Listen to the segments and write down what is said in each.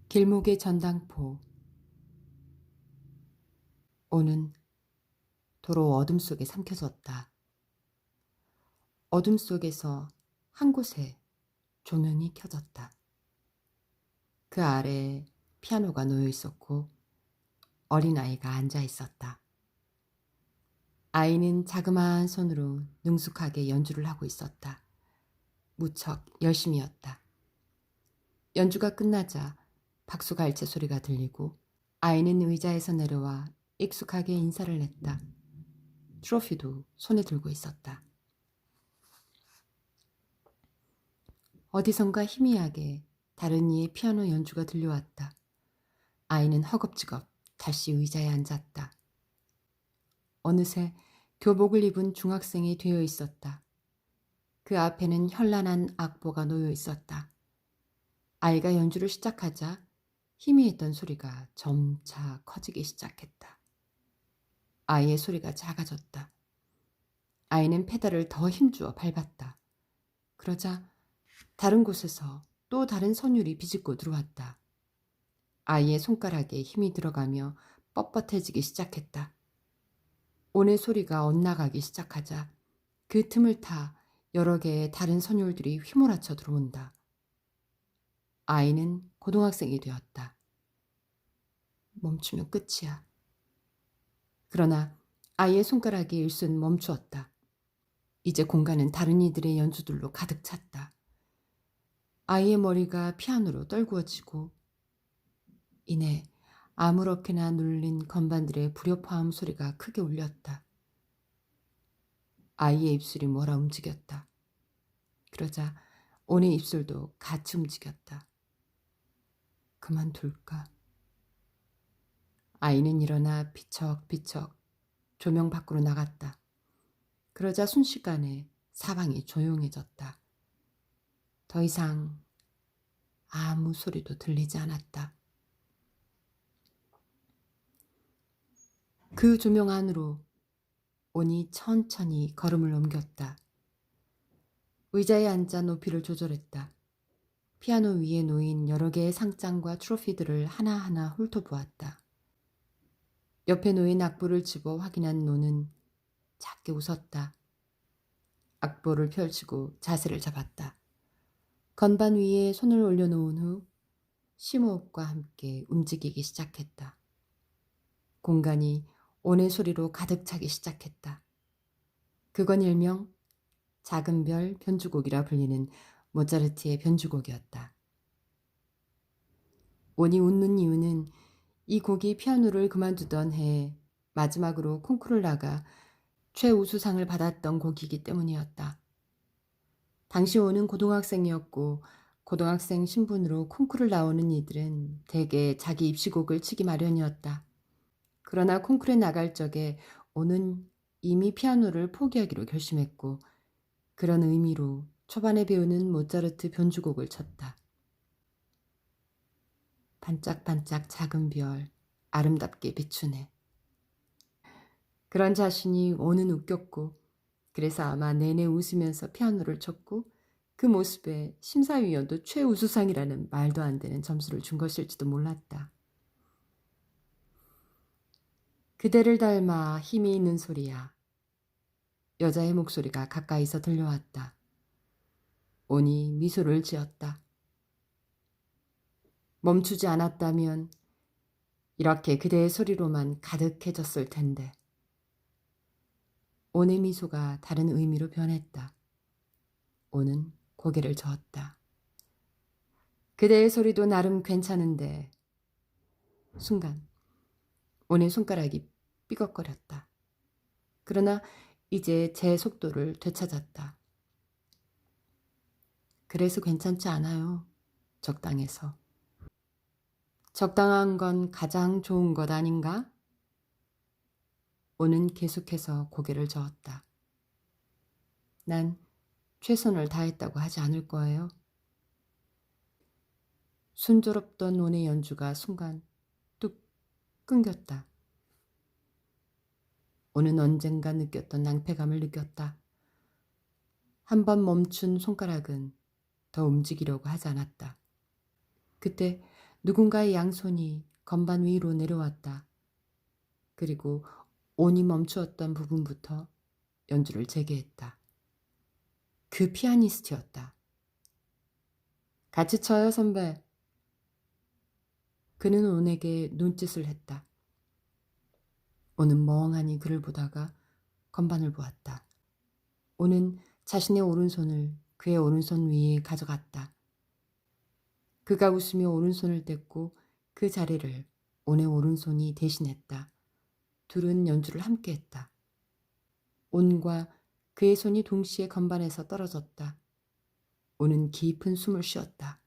길목의 전당포. 오는 도로 어둠 속에 삼켜졌다. 어둠 속에서 한 곳에 조명이 켜졌다. 그 아래에 피아노가 놓여 있었고 어린아이가 앉아 있었다. 아이는 자그마한 손으로 능숙하게 연주를 하고 있었다. 무척 열심이었다. 연주가 끝나자 박수갈채 소리가 들리고 아이는 의자에서 내려와 익숙하게 인사를 했다. 트로피도 손에 들고 있었다. 어디선가 희미하게 다른 이의 피아노 연주가 들려왔다. 아이는 허겁지겁 다시 의자에 앉았다. 어느새 교복을 입은 중학생이 되어 있었다. 그 앞에는 현란한 악보가 놓여 있었다. 아이가 연주를 시작하자 희미했던 소리가 점차 커지기 시작했다. 아이의 소리가 작아졌다. 아이는 페달을 더 힘주어 밟았다. 그러자 다른 곳에서 또 다른 선율이 비집고 들어왔다. 아이의 손가락에 힘이 들어가며 뻣뻣해지기 시작했다. 온의 소리가 엇나가기 시작하자 그 틈을 타 여러 개의 다른 선율들이 휘몰아쳐 들어온다. 아이는 고등학생이 되었다. 멈추면 끝이야. 그러나 아이의 손가락이 일순 멈추었다. 이제 공간은 다른 이들의 연주들로 가득 찼다. 아이의 머리가 피아노로 떨구어지고 이내 아무렇게나 눌린 건반들의 불협화음 소리가 크게 울렸다. 아이의 입술이 몰아 움직였다. 그러자 온의 입술도 같이 움직였다. 그만둘까? 아이는 일어나 비척비척 조명 밖으로 나갔다. 그러자 순식간에 사방이 조용해졌다. 더 이상 아무 소리도 들리지 않았다. 그 조명 안으로 온이 천천히 걸음을 옮겼다. 의자에 앉아 높이를 조절했다. 피아노 위에 놓인 여러 개의 상장과 트로피들을 하나하나 훑어보았다. 옆에 놓인 악보를 집어 확인한 노는 작게 웃었다. 악보를 펼치고 자세를 잡았다. 건반 위에 손을 올려놓은 후 심호흡과 함께 움직이기 시작했다. 공간이 온의 소리로 가득 차기 시작했다. 그건 일명 작은 별 변주곡이라 불리는 모차르트의 변주곡이었다. 온이 웃는 이유는 이 곡이 피아노를 그만두던 해 마지막으로 콩쿠르를 나가 최우수상을 받았던 곡이기 때문이었다. 당시 온은 고등학생이었고 고등학생 신분으로 콩쿠르를 나오는 이들은 대개 자기 입시곡을 치기 마련이었다. 그러나 콩쿠르에 나갈 적에 온은 이미 피아노를 포기하기로 결심했고 그런 의미로 초반에 배우는 모차르트 변주곡을 쳤다. 반짝반짝 작은 별, 아름답게 비추네. 그런 자신이 온은 웃겼고 그래서 아마 내내 웃으면서 피아노를 쳤고 그 모습에 심사위원도 최우수상이라는 말도 안 되는 점수를 준 것일지도 몰랐다. 그대를 닮아 힘이 있는 소리야. 여자의 목소리가 가까이서 들려왔다. 온이 미소를 지었다. 멈추지 않았다면 이렇게 그대의 소리로만 가득해졌을 텐데. 온의 미소가 다른 의미로 변했다. 온은 고개를 저었다. 그대의 소리도 나름 괜찮은데. 순간 온의 손가락이 삐걱거렸다. 그러나 이제 제 속도를 되찾았다. 그래서 괜찮지 않아요. 적당해서. 적당한 건 가장 좋은 것 아닌가? 온은 계속해서 고개를 저었다. 난 최선을 다했다고 하지 않을 거예요. 순조롭던 온의 연주가 순간 뚝 끊겼다. 온은 언젠가 느꼈던 낭패감을 느꼈다. 한 번 멈춘 손가락은 더 움직이려고 하지 않았다. 그때 누군가의 양손이 건반 위로 내려왔다. 그리고 온이 멈추었던 부분부터 연주를 재개했다. 그 피아니스트였다. 같이 쳐요, 선배. 그는 온에게 눈짓을 했다. 온은 멍하니 그를 보다가 건반을 보았다. 온은 자신의 오른손을 그의 오른손 위에 가져갔다. 그가 웃으며 오른손을 댔고 그 자리를 온의 오른손이 대신했다. 둘은 연주를 함께 했다. 온과 그의 손이 동시에 건반에서 떨어졌다. 온은 깊은 숨을 쉬었다.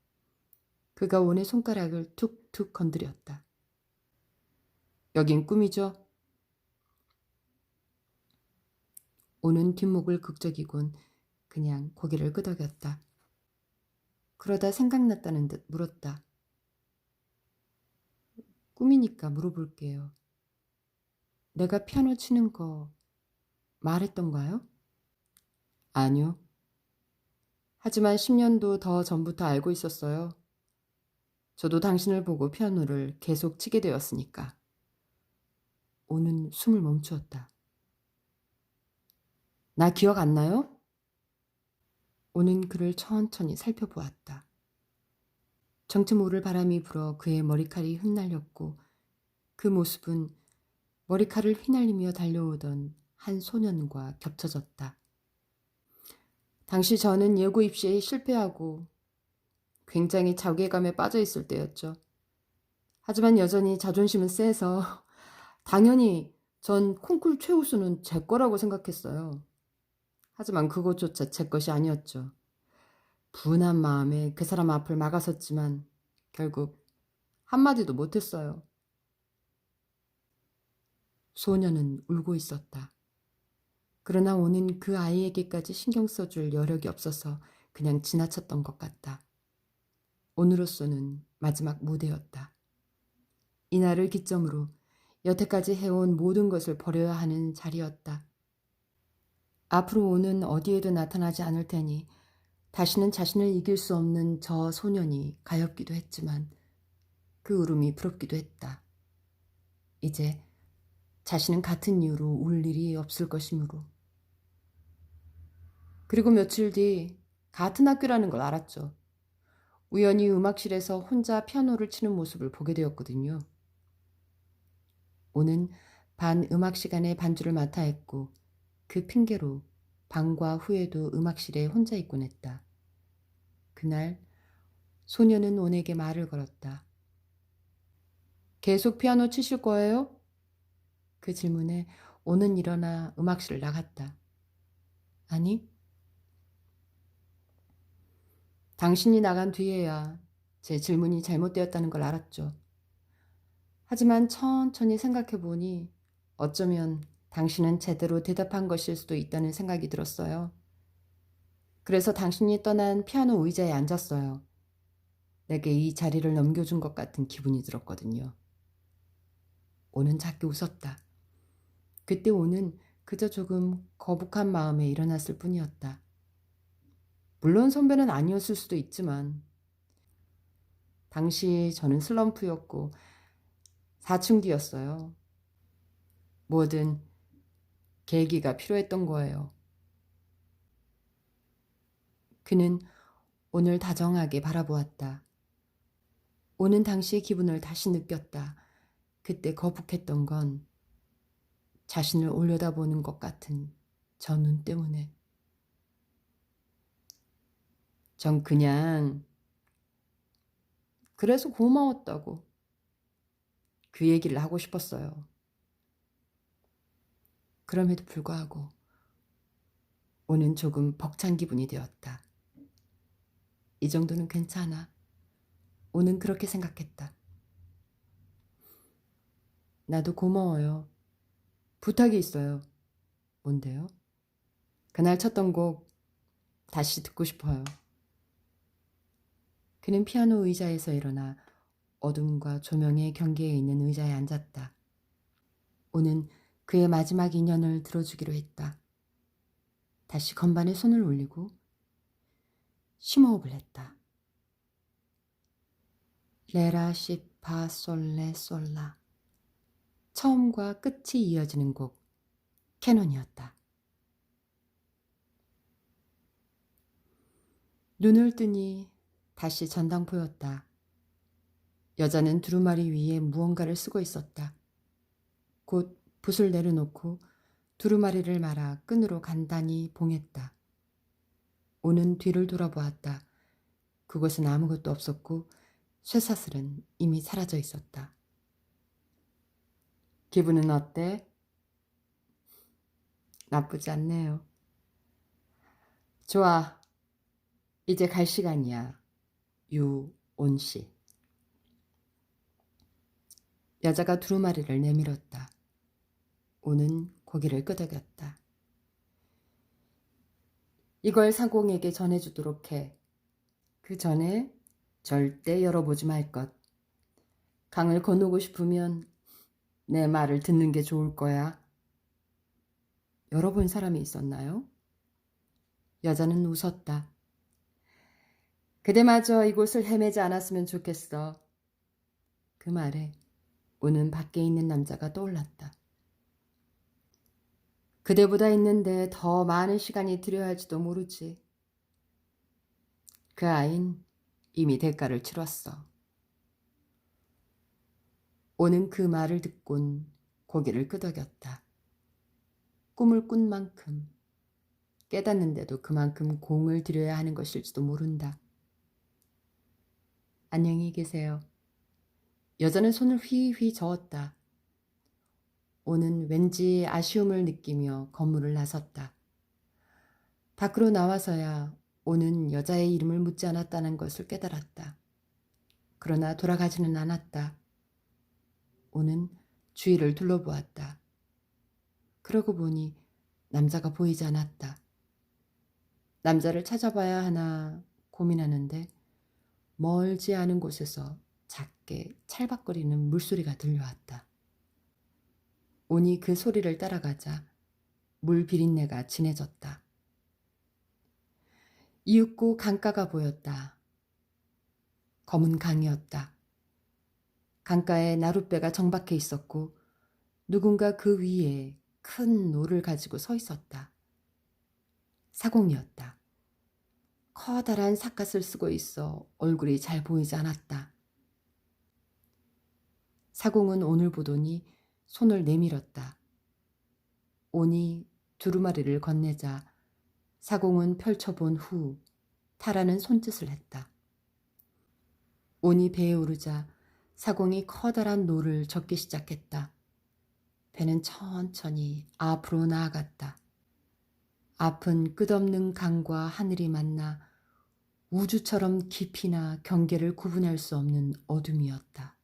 그가 온의 손가락을 툭툭 건드렸다. 여긴 꿈이죠? 온은 뒷목을 극적이곤 그냥 고개를 끄덕였다. 그러다 생각났다는 듯 물었다. 꿈이니까 물어볼게요. 내가 피아노 치는 거 말했던가요? 아니요. 하지만 10년도 더 전부터 알고 있었어요. 저도 당신을 보고 피아노를 계속 치게 되었으니까. 온은 숨을 멈추었다. 나 기억 안 나요? 온은 그를 천천히 살펴보았다. 정체 모를 바람이 불어 그의 머리칼이 흩날렸고 그 모습은 머리칼을 휘날리며 달려오던 한 소년과 겹쳐졌다. 당시 저는 예고 입시에 실패하고 굉장히 자괴감에 빠져 있을 때였죠. 하지만 여전히 자존심은 세서 당연히 전 콩쿨 최우수는 제 거라고 생각했어요. 하지만 그것조차 제 것이 아니었죠. 분한 마음에 그 사람 앞을 막아섰지만 결국 한마디도 못했어요. 소녀는 울고 있었다. 그러나 오는 그 아이에게까지 신경 써줄 여력이 없어서 그냥 지나쳤던 것 같다. 오늘로서는 마지막 무대였다. 이날을 기점으로 여태까지 해온 모든 것을 버려야 하는 자리였다. 앞으로 오는 어디에도 나타나지 않을 테니 다시는 자신을 이길 수 없는 저 소년이 가엾기도 했지만 그 울음이 부럽기도 했다. 이제 자신은 같은 이유로 울 일이 없을 것이므로. 그리고 며칠 뒤 같은 학교라는 걸 알았죠. 우연히 음악실에서 혼자 피아노를 치는 모습을 보게 되었거든요. 오는 반 음악 시간에 반주를 맡아 했고 그 핑계로 방과 후에도 음악실에 혼자 있곤 했다. 그날 소녀는 온에게 말을 걸었다. 계속 피아노 치실 거예요? 그 질문에 온은 일어나 음악실을 나갔다. 아니, 당신이 나간 뒤에야 제 질문이 잘못되었다는 걸 알았죠. 하지만 천천히 생각해 보니 어쩌면 당신은 제대로 대답한 것일 수도 있다는 생각이 들었어요. 그래서 당신이 떠난 피아노 의자에 앉았어요. 내게 이 자리를 넘겨준 것 같은 기분이 들었거든요. 오는 작게 웃었다. 그때 오는 그저 조금 거북한 마음에 일어났을 뿐이었다. 물론 선배는 아니었을 수도 있지만 당시 저는 슬럼프였고 사춘기였어요. 뭐든 계기가 필요했던 거예요. 그는 오늘 다정하게 바라보았다. 오는 당시의 기분을 다시 느꼈다. 그때 거북했던 건 자신을 올려다보는 것 같은 저 눈 때문에. 전 그냥 그래서 고마웠다고 그 얘기를 하고 싶었어요. 그럼에도 불구하고 오는 조금 벅찬 기분이 되었다. 이 정도는 괜찮아. 오는 그렇게 생각했다. 나도 고마워요. 부탁이 있어요. 뭔데요? 그날 쳤던 곡 다시 듣고 싶어요. 그는 피아노 의자에서 일어나 어둠과 조명의 경계에 있는 의자에 앉았다. 오는 그의 마지막 인연을 들어주기로 했다. 다시 건반에 손을 올리고 심호흡을 했다. 레라 시파 솔레 솔라. 처음과 끝이 이어지는 곡 캐논이었다. 눈을 뜨니 다시 전당포였다. 여자는 두루마리 위에 무언가를 쓰고 있었다. 곧 붓을 내려놓고 두루마리를 말아 끈으로 간단히 봉했다. 오는 뒤를 돌아보았다. 그곳은 아무것도 없었고 쇠사슬은 이미 사라져 있었다. 기분은 어때? 나쁘지 않네요. 좋아. 이제 갈 시간이야. 유온 씨. 여자가 두루마리를 내밀었다. 오는 고개를 끄덕였다. 이걸 사공에게 전해주도록 해. 그 전에 절대 열어보지 말 것. 강을 건너고 싶으면 내 말을 듣는 게 좋을 거야. 열어본 사람이 있었나요? 여자는 웃었다. 그대마저 이곳을 헤매지 않았으면 좋겠어. 그 말에 오는 밖에 있는 남자가 떠올랐다. 그대보다 있는데 더 많은 시간이 들여야 할지도 모르지. 그 아인 이미 대가를 치렀어. 오는 그 말을 듣곤 고개를 끄덕였다. 꿈을 꾼 만큼 깨닫는데도 그만큼 공을 들여야 하는 것일지도 모른다. 안녕히 계세요. 여자는 손을 휘휘 저었다. 오는 왠지 아쉬움을 느끼며 건물을 나섰다. 밖으로 나와서야 오는 여자의 이름을 묻지 않았다는 것을 깨달았다. 그러나 돌아가지는 않았다. 오는 주위를 둘러보았다. 그러고 보니 남자가 보이지 않았다. 남자를 찾아봐야 하나 고민하는데 멀지 않은 곳에서 작게 찰박거리는 물소리가 들려왔다. 온이 그 소리를 따라가자 물 비린내가 진해졌다. 이윽고 강가가 보였다. 검은 강이었다. 강가에 나룻배가 정박해 있었고 누군가 그 위에 큰 노를 가지고 서 있었다. 사공이었다. 커다란 삿갓을 쓰고 있어 얼굴이 잘 보이지 않았다. 사공은 온을 보더니 손을 내밀었다. 온이 두루마리를 건네자 사공은 펼쳐본 후 타라는 손짓을 했다. 온이 배에 오르자 사공이 커다란 노를 젓기 시작했다. 배는 천천히 앞으로 나아갔다. 앞은 끝없는 강과 하늘이 만나 우주처럼 깊이나 경계를 구분할 수 없는 어둠이었다.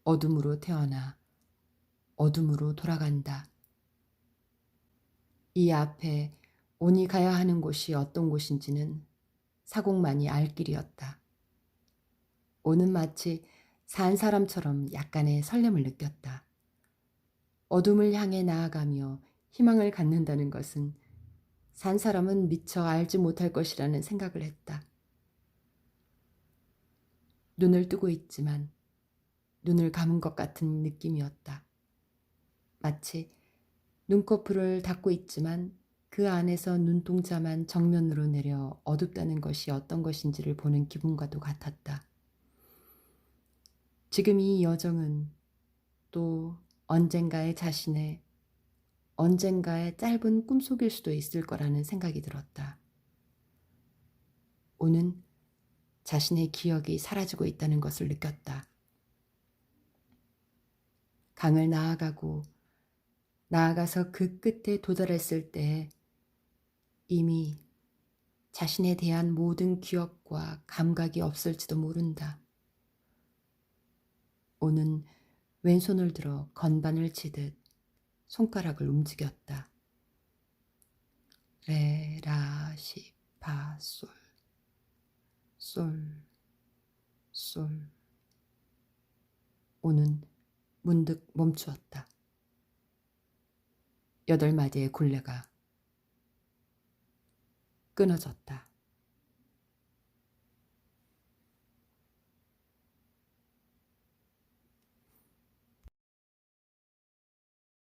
어둠으로 태어나 어둠으로 돌아간다. 이 앞에 온이 가야 하는 곳이 어떤 곳인지는 사공만이 알 길이었다. 온은 마치 산 사람처럼 약간의 설렘을 느꼈다. 어둠을 향해 나아가며 희망을 갖는다는 것은 산 사람은 미처 알지 못할 것이라는 생각을 했다. 눈을 뜨고 있지만 눈을 감은 것 같은 느낌이었다. 마치 눈꺼풀을 닫고 있지만 그 안에서 눈동자만 정면으로 내려 어둡다는 것이 어떤 것인지를 보는 기분과도 같았다. 지금 이 여정은 또 언젠가의 자신의 언젠가의 짧은 꿈속일 수도 있을 거라는 생각이 들었다. 오는 자신의 기억이 사라지고 있다는 것을 느꼈다. 강을 나아가서 그 끝에 도달했을 때 이미 자신에 대한 모든 기억과 감각이 없을지도 모른다. 오는 왼손을 들어 건반을 치듯 손가락을 움직였다. 레, 라, 시, 파, 솔, 솔, 솔. 오는 문득 멈추었다. 8마디의 굴레가 끊어졌다.